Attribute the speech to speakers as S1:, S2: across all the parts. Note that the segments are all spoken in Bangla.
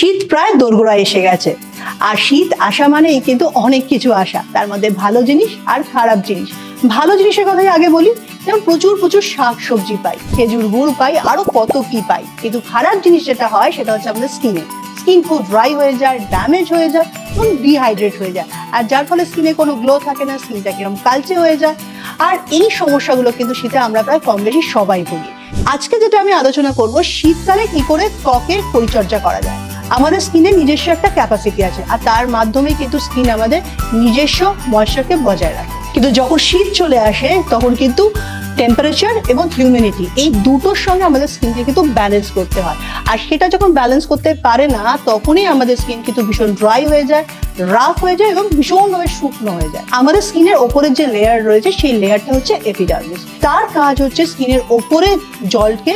S1: শীত প্রায় দোরগোড়ায় এসে গেছে, আর শীত আসা মানেই কিন্তু অনেক কিছু আসা, তার মধ্যে ভালো জিনিস আর খারাপ জিনিস। ভালো জিনিসের কথাই আগে বলি, যেমন প্রচুর প্রচুর শাক সবজি পাই, খেজুর গুড় পাই, আরো কত কি পাই। কিন্তু খারাপ জিনিস যেটা হয় সেটা হচ্ছে আমাদের স্কিন খুব ড্রাই হয়ে যায়, ড্যামেজ হয়ে যায় এবং ডিহাইড্রেট হয়ে যায়, আর যার ফলে স্কিনে কোনো গ্লো থাকে না, স্কিনটা কিরকম কালচে হয়ে যায়। আর এই সমস্যাগুলো কিন্তু শীতে আমরা প্রায় কম বেশি সবাই ভুগি। আজকে যেটা আমি আলোচনা করব, শীতকালে কি করে ত্বকের পরিচর্যা করা যায়। আমাদের স্কিনের নিজস্ব একটা ক্যাপাসিটি আছে, আর তার মাধ্যমে কিন্তু স্কিন আমাদের নিজস্ব ময়েশ্চারকে বজায় রাখে। কিন্তু যখন শীত চলে আসে তখন কিন্তু টেম্পারেচার এবং হিউমিডিটি এই দুটোর সঙ্গে আমাদের স্কিনকে কিন্তু ব্যালেন্স করতে হয়, আর সেটা যখন ব্যালেন্স করতে পারে না তখনই আমাদের স্কিন কিন্তু ভীষণ ড্রাই হয়ে যায়, রাফ হয়ে যায় এবং ভীষণভাবে শুকনো হয়ে যায়। আমাদের স্কিনের ওপরের যে লেয়ার রয়েছে সেই লেয়ারটা হচ্ছে এপিডার্মিস। তার কাজ হচ্ছে স্কিনের ওপরে জলকে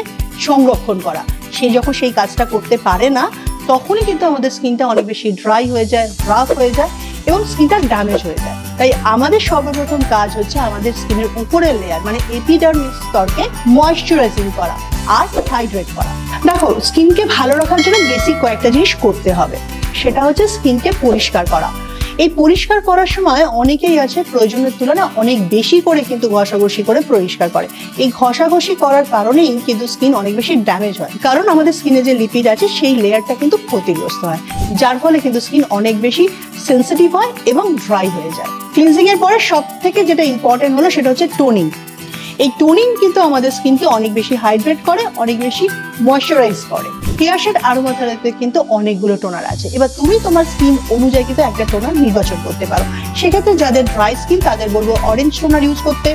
S1: সংরক্ষণ করা। সে যখন সেই কাজটা করতে পারে না তখনই কিন্তু আমাদের স্কিনটা অনেক বেশি ড্রাই হয়ে যায়, রাফ হয়ে যায় এবং স্কিনটা ড্যামেজ হয়ে যায়। তাই আমাদের সর্বপ্রথম কাজ হচ্ছে আমাদের স্কিনের উপরের লেয়ার মানে এপিডার্মিস স্তরকে ময়েশ্চারাইজিং করা আর হাইড্রেট করা। দেখো, স্কিনকে ভালো রাখার জন্য বেসিক কয়েকটা জিনিস করতে হবে। সেটা হচ্ছে স্কিনকে পরিষ্কার করা। এই পরিষ্কার করার সময় অনেকেই আছে প্রয়োজনের তুলনায় অনেক বেশি করে কিন্তু ঘষাঘষি করে পরিষ্কার করে। এই ঘষাঘষি করার কারণেই কিন্তু স্কিন অনেক বেশি ড্যামেজ হয়, কারণ আমাদের স্কিনে যে লিপিড আছে সেই লেয়ারটা কিন্তু ক্ষতিগ্রস্ত হয়, যার ফলে কিন্তু স্কিন অনেক বেশি সেন্সিটিভ হয় এবং ড্রাই হয়ে যায়। ক্লিনজিং এর পরে সব থেকে যেটা ইম্পর্টেন্ট হলো সেটা হচ্ছে টোনিং। এই টোনিং কিন্তু আমাদের স্কিনকে অনেক বেশি হাইড্রেট করে, অনেক বেশি ময়েশ্চারাইজ করে। কেয়াশেড আরোমা থেরাপিতে কিন্তু অনেকগুলো টোনার আছে। এবার তুমি তোমার স্কিন অনুযায়ী কিন্তু একটা টোনার নির্বাচন করতে পারো। সেক্ষেত্রে যাদের ড্রাই স্কিন তাদের বলবো অরেঞ্জ টোনার ইউজ করতে,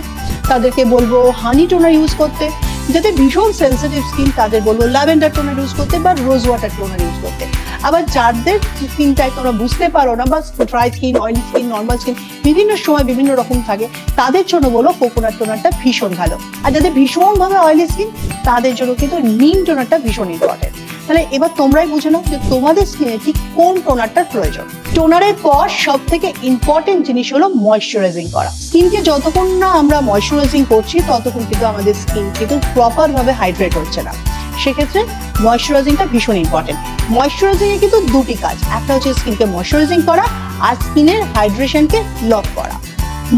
S1: তাদেরকে বলবো হানি টোনার ইউজ করতে। যাদের ভীষণ সেন্সিটিভ স্কিন তাদের বলবো ল্যাভেন্ডার টোনার ইউজ করতে বা রোজ ওয়াটার টোনার ইউজ করতে। আবার যাদের স্কিন টাইপ তোমরা বুঝতে পারো না, বা dry skin, oily skin, normal skin বিভিন্ন সময় বিভিন্ন রকম থাকে, তাদের জন্য বলো কোকোনাট টোনারটা ভীষণ ভালো। আর যাদের ভীষণভাবে অয়েলি স্কিন তাদের জন্য কিন্তু নিম টোনারটা ভীষণ ইম্পর্টেন্ট। তাহলে এবার তোমরাই বুঝে নাও যে তোমাদের স্কিনে ঠিক কোন টোনারটার প্রয়োজন। টোনারের পর সব থেকে ইম্পর্টেন্ট জিনিস হলো ময়েশ্চারাইজিং করা। স্কিনকে যতক্ষণ না আমরা ময়েশ্চারাইজিং করছি ততক্ষণ কিন্তু আমাদের স্কিন কিন্তু প্রপার ভাবে হাইড্রেট হচ্ছে না। সেক্ষেত্রে ময়েশ্চারাইজিংটা ভীষণ ইম্পর্টেন্ট। ময়েশ্চারাইজিং এ কিন্তু দুটি কাজ, একটা হচ্ছে স্কিনকে ময়েশ্চারাইজিং করা আর স্কিনের হাইড্রেশনকে লক করা।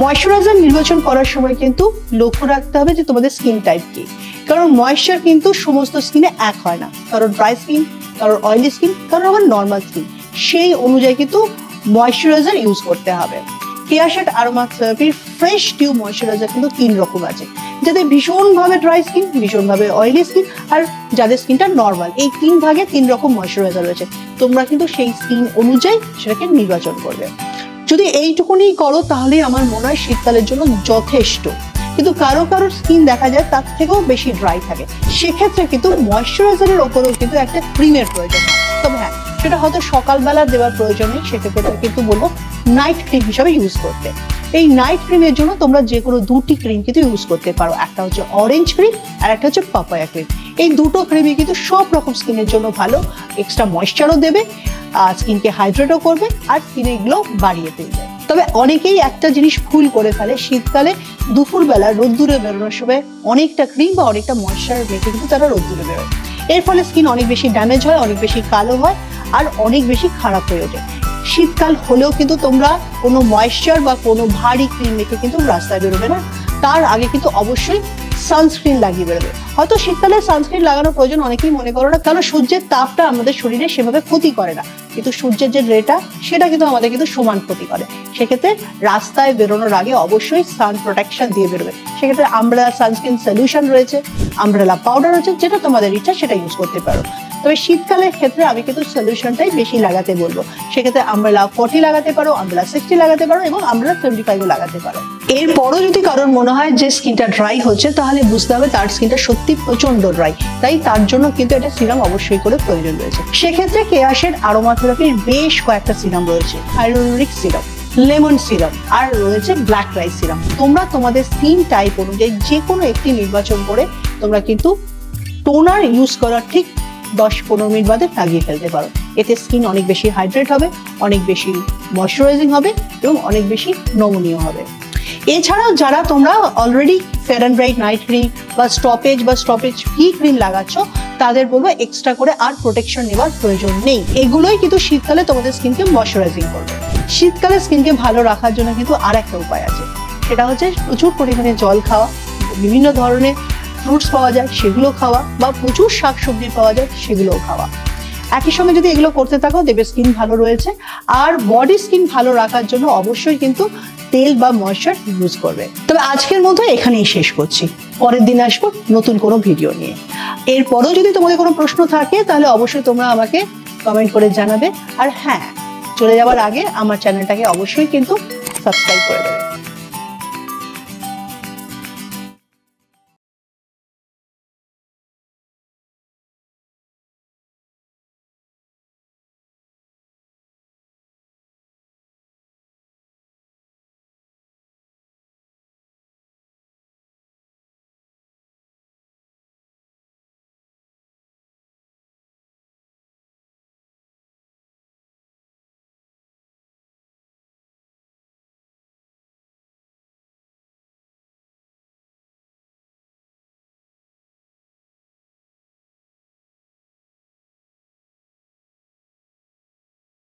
S1: ময়েশ্চারাইজার নির্বাচন করার সময় কিন্তু লক্ষ্য রাখতে হবে যে তোমাদের স্কিন টাইপ কি, কারণ ময়েশ্চার কিন্তু সমস্ত স্কিনে এক হয় না, কারণ ড্রাই স্কিন, কারণ অয়েলি স্কিন, কারণ আবার নর্মাল স্কিন। সেই অনুযায়ী কিন্তু ময়েশ্চারাইজার ইউজ করতে হবে। কেয়াশেড আরোমা থেরাপির ফ্রেশ টিউব ময়েশ্চারাইজার কিন্তু 3 রকম আছে, যাদের ভীষণভাবে ড্রাই স্কিন, ভীষণভাবে অয়েলি স্কিন আর যাদের স্কিনটা নর্মাল, এই 3 ভাগে 3 রকম ময়েশ্চারাইজার রয়েছে। তোমরা কিন্তু সেই স্কিন অনুযায়ী সেটাকে নির্বাচন করবে। যদি এইটুকুনি করো তাহলে আমার মনে হয় শীতকালের জন্য যথেষ্ট। কিন্তু কারো কারোর স্কিন দেখা যায় তার থেকেও বেশি ড্রাই থাকে, সেক্ষেত্রে কিন্তু ময়েশ্চারাইজারের ওপরেও কিন্তু একটা ক্রিমের প্রয়োজন হয়। তবে হ্যাঁ, সেটা হয়তো সকালবেলা দেওয়ার প্রয়োজন নেই, সেক্ষেত্রে কিন্তু বলবো নাইট ক্রিম হিসাবে ইউজ করতে। এই নাইট ক্রিমের জন্য তোমরা যে কোনো 2টি ক্রিম কিন্তু ইউজ করতে পারো। একটা হচ্ছে অরেঞ্জ ক্রিম আর একটা হচ্ছে পাপায়া ক্রিম। এই দুটো ক্রিমই কিন্তু সব রকম স্কিনের জন্য ভালো, এক্সট্রা ময়েশ্চারও দেবে, স্কিনকে হাইড্রেটও করবে আর স্কিনের গ্লো বাড়িয়ে তুলবে। তবে অনেকেই একটা জিনিস ভুল করে ফেলে, শীতকালে দুপুরবেলা রোদ্দুরে বেরোনোর সময় অনেকটা ক্রিম বা অনেকটা ময়েশ্চার মেখে কিন্তু তারা রোদ্দুরে বেরোয়। এর ফলে স্কিন অনেক বেশি ড্যামেজ হয়, অনেক বেশি কালো হয় আর অনেক বেশি খারাপ হয়ে ওঠে। শীতকাল হলেও কিন্তু তোমরা কোনো ময়েশ্চার বা কোনো ভারী ক্রিম মেখে কিন্তু রাস্তায় বেরোবে না, তার আগে কিন্তু অবশ্যই সানস্ক্রিন লাগিয়ে বেরোবে। হয়তো শীতকালে সানস্ক্রিন লাগানোর প্রয়োজন অনেকেই মনে করো না, কারণ সূর্যের তাপটা আমাদের শরীরে সেভাবে ক্ষতি করে না, কিন্তু সূর্যের যে রেটা সেটা কিন্তু আমাদের কিন্তু সমান ক্ষতি করে। সেক্ষেত্রে রাস্তায় বেরোনোর আগে অবশ্যই সান প্রোটেকশন দিয়ে বেরোবে। সেক্ষেত্রে আমব্রেলা সানস্ক্রিন সলিউশন রয়েছে, আমব্রেলা পাউডার রয়েছে, যেটা তোমাদের ইচ্ছা সেটা ইউজ করতে পারো। তবে শীতকালের ক্ষেত্রে আমি কিন্তু সলিউশনটাই বেশি লাগাতে বলবো। সেক্ষেত্রে আমব্রেলা 40 লাগাতে পারো, আমব্রেলা 60 লাগাতে পারো এবং আমব্রেলা 75 লাগাতে পারো। এরপরও যদি কারোর মনে হয় যে স্কিনটা ড্রাই হচ্ছে, তাহলে বুঝতে হবে তার স্কিনটা সত্যি প্রচন্ড ড্রাই, তাই তার জন্য কিন্তু একটা সিরাম অবশ্যই করে প্রয়োজন রয়েছে। সেক্ষেত্রে কেয়াশেড আরোমা থেরাপির বেশ কয়েকটা সিরাম রয়েছে, হাইলোরিক সিরাম, লেমন সিরাম আর রয়েছে ব্ল্যাক রাইস সিরাম। তোমরা তোমাদের স্কিন টাইপ অনুযায়ী যে কোনো একটি নির্বাচন করে তোমরা কিন্তু টোনার ইউজ করার ঠিক 10-15 মিনিট বাদে লাগিয়ে ফেলতে পারো। এতে স্কিন অনেক বেশি হাইড্রেট হবে, অনেক বেশি ময়েশ্চারাইজিং হবে এবং অনেক বেশি নমনীয় হবে। এছাড়াও যারা তোমরা already fair and bright night cream বা স্টপেজ ফ্রি ক্রিম লাগাচ্ছ, তাদের বলবো এক্সট্রা করে আর প্রোটেকশন নেওয়ার প্রয়োজন নেই। এগুলোই কিন্তু শীতকালে তোমাদের স্কিনকে ময়শ্চারাইজিং করবে। শীতকালে স্কিনকে ভালো রাখার জন্য কিন্তু আর একটা উপায় আছে, সেটা হচ্ছে প্রচুর পরিমাণে জল খাওয়া, বিভিন্ন ধরনের ফ্রুটস পাওয়া যায় সেগুলো খাওয়া, বা প্রচুর শাকসবজি পাওয়া যায় সেগুলোও খাওয়া। একই সঙ্গে যদি এগুলো করতে থাকো দেখবে স্কিন ভালো রয়েছে। আর বডি স্কিন ভালো রাখার জন্য অবশ্যই কিন্তু তেল বা ময়শ্চার ইউজ করবে। তবে আজকের মতো এখানেই শেষ করছি, পরের দিন আসবো নতুন কোনো ভিডিও নিয়ে। এরপরও যদি তোমাদের কোনো প্রশ্ন থাকে তাহলে অবশ্যই তোমরা আমাকে কমেন্ট করে জানাবে। আর হ্যাঁ, চলে যাওয়ার আগে আমার চ্যানেলটাকে অবশ্যই কিন্তু সাবস্ক্রাইব করে দেবে।